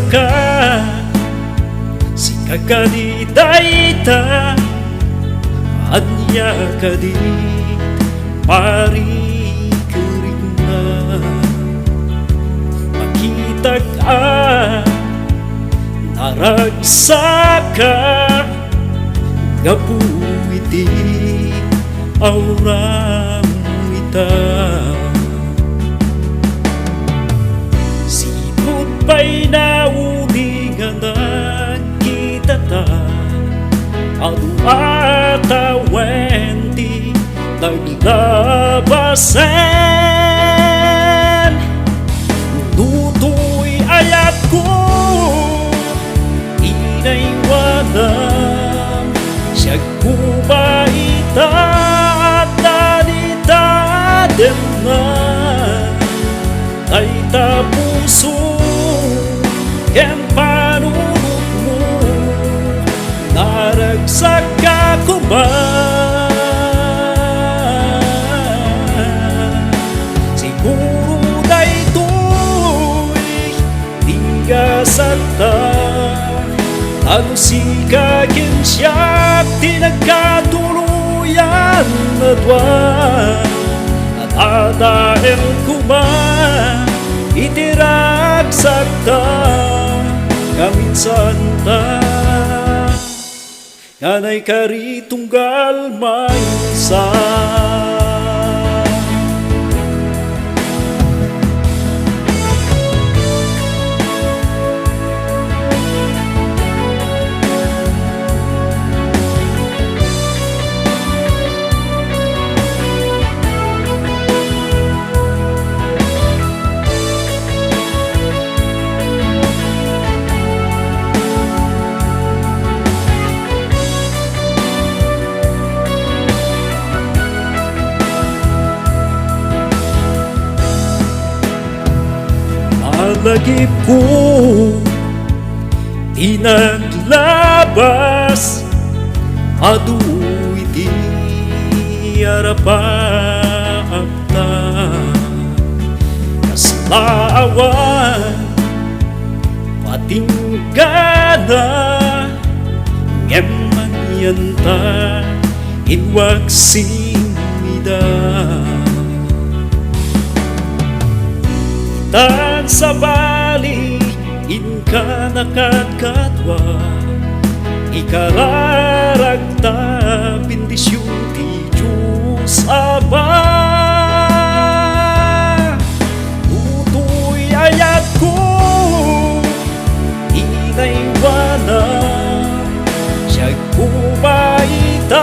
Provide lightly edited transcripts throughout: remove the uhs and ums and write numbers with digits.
ka si kagadidayta anya kadi pari kering na makita ka naragsaka gapuiti auram ita siput pa'y naulingan kita ta adu atawenti naglabasan tutoy ayat ko inaiwanan siya kumaita at nanitadim na ay tapuso ken panunod mo naragsak ako ba siguro daytoy di ka sakta ano si kakin siya tinagkatuluyan na dwan at adain kuman itiragsakta kaminsan ta yanay karitunggal may isa lagip ko di naglabas aduy di arapakta kaslaawan patinggana ngeman yanta inwag simida tan sa bali inka nakadkatwa ikararagta bendisyon ti Diyos Aba tutoy ayat ko inaiwanan siya kumaita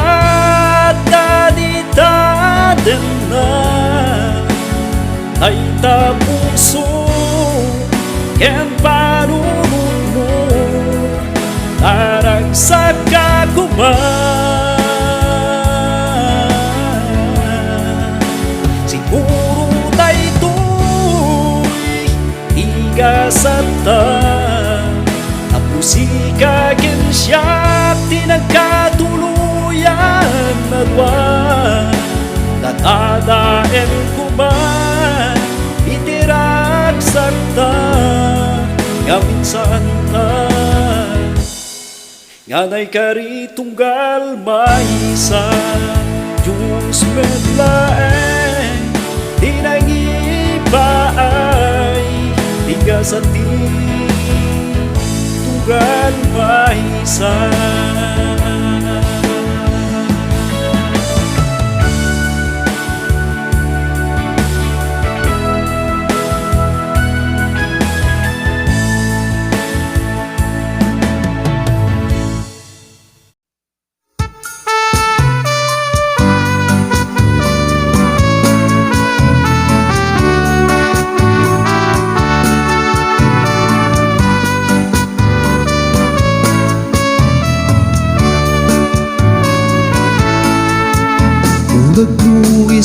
at nanitadim na ay tapuso ken panunod mo naragsak ako ba siguro daytoy igasata tapusi kakin siya tinagkatuluyan na dwan natadaen ko ba itiragsakta kaminsan ta nganay karitunggal may isa Diyos medlaeng tinangipaay tigasati tunggal may isa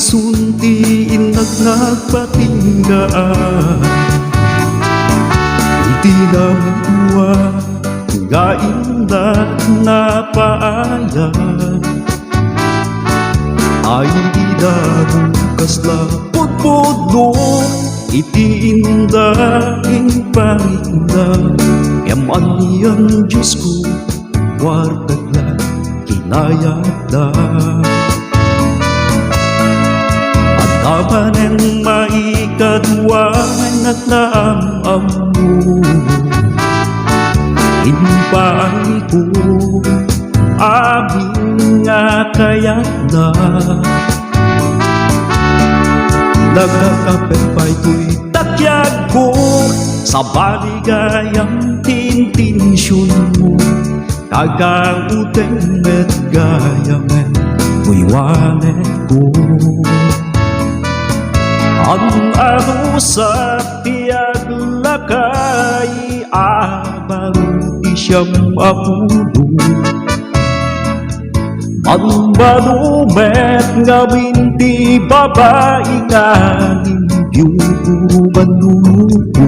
Nagluisuntiin nagpatinggaan iti namuwa gain na napaayan ay di na bukas la pudpudlo iti indaing parinda yaman niyan Diyos ko wartagla kinayada at tapanen maikaduan at naamamu impay ko aming nga kayada nagkakapempay ko'y takyag ko sa baligayang tintinsyon mo kagauteng met gayamen buiwanet ko ang ano sa tiyag lakay abaru isyam apulo ang manumet nga binti babae nga nimbiyo puro manulupo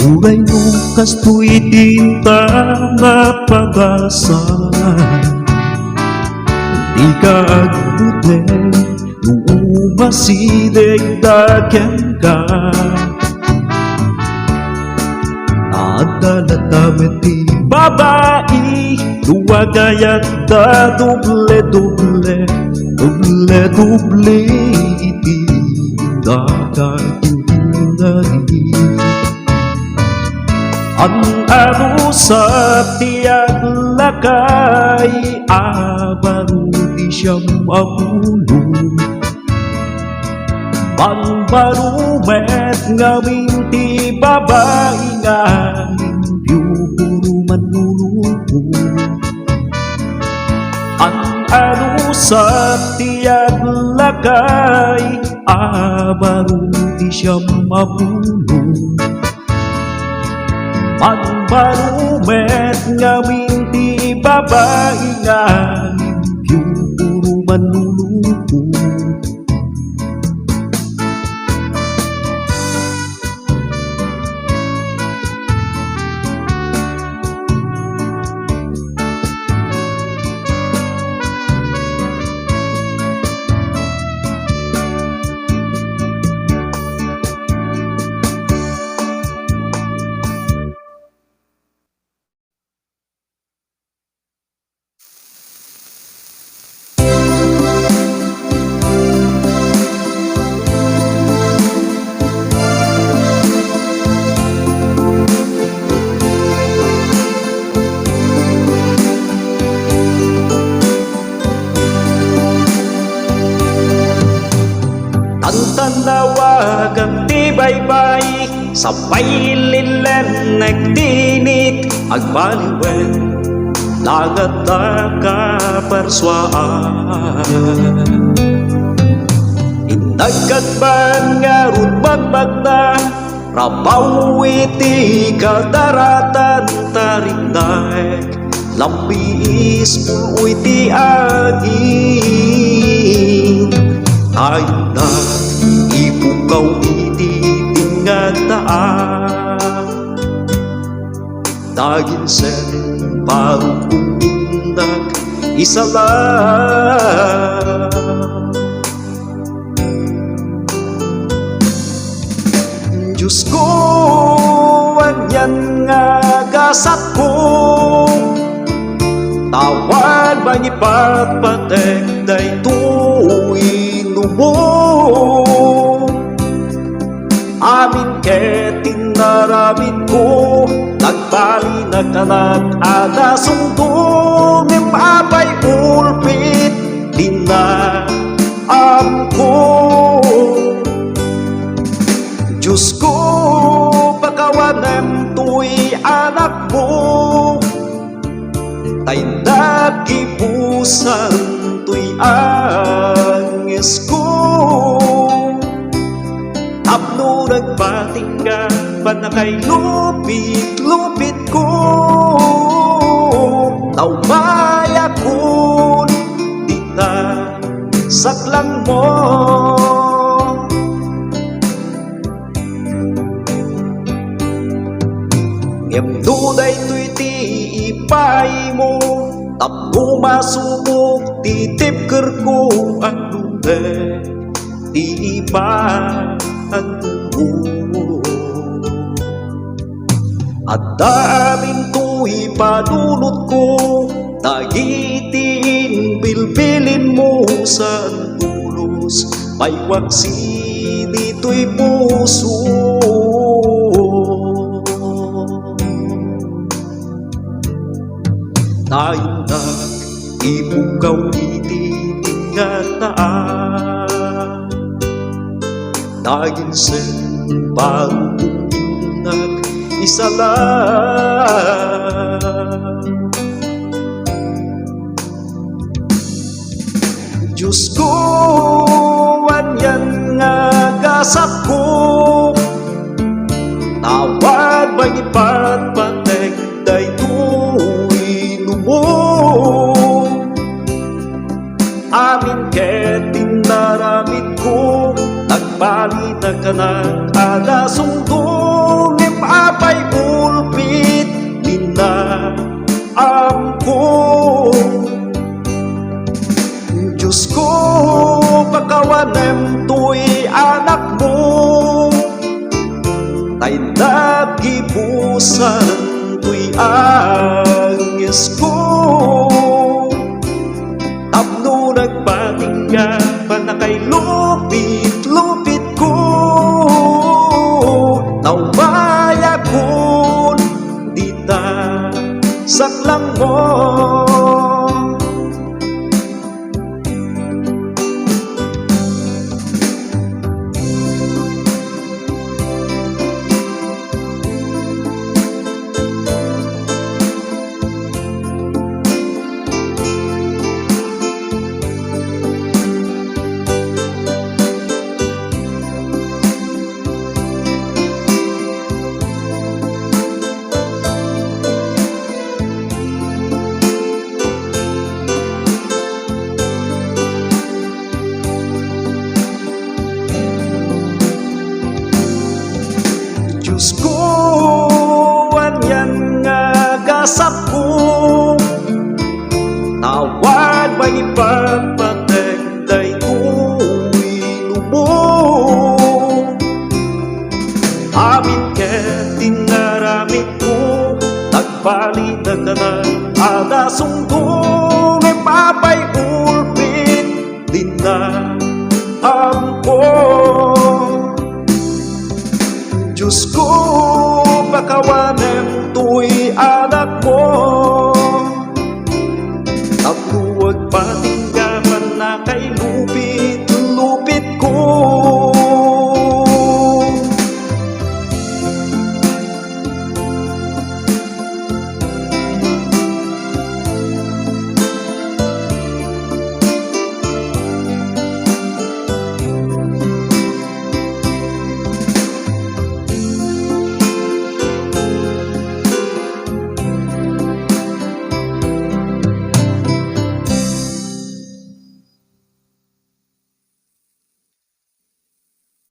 Ulay nung kasto'y tinta na pag-asal di ka agbutin nung umasilig dagyan ka Nadaladamit di babae luwagayat da doble-doble doble-doble iti dagayunari ang ano sa tiyag lakay abaru di siyam apulo Pangbarumet nga minti babae nga limpyo puro manlulupo ang ano sa tiyag lakay abaru di siyam apulo Pangbarumet nga minti babae nga limpyo puro manlulupo Tanawagan ti baybay sa paililen nagtinit agbaliwen lagat na kaparswaan indagkagban nga rutmagbag na rabaw iti kadaratan tarindag lambiis pulo iti agin tayo na ipukaw iti tingataan dagin sen parukundag isa lang Diyos ko anyan nga gasat ko tawan mangipat-patek day tuinumo amin ketin naramid ko nagbali nagkanak ada sungtong impapay ulpit dinaam ko Diyos ko pagkawanem tuy anak mo tay nagibusan tuy angis ko tapno nagbating ka panakay lupit-lupit ko tawmaya ko di ta mo. Ngem duday to'y ti ipay mo, tapno masubok titip kerko ang duday ti ipay ang mo. At daamin to'y panunot ko, nagitiin bilbilin mo sa tulos, may waksi dito'y puso. Tayo na ibugaw ititingataan, naginsen bago kong isa lang. Diyos ko, anyan nga gasap ko, tawad bang ipatpatay day to'y lubog. Amin ketin naramit ko, nagbali na ka ng agasong doon, apay ulpit amko. Diyos ko, pagkawanem to'y anak mo, tay nagibusan to'y angis ko. Tapno nagbating ka pa na kay lupit-lupit ko, naubaya kun dita saklang mo. Diyos ko, anyan nga gasap ko, tawad bang ipagpatek day to'y lubog. Amin ketin naramit ko, nagbali na ka ng agasong doon.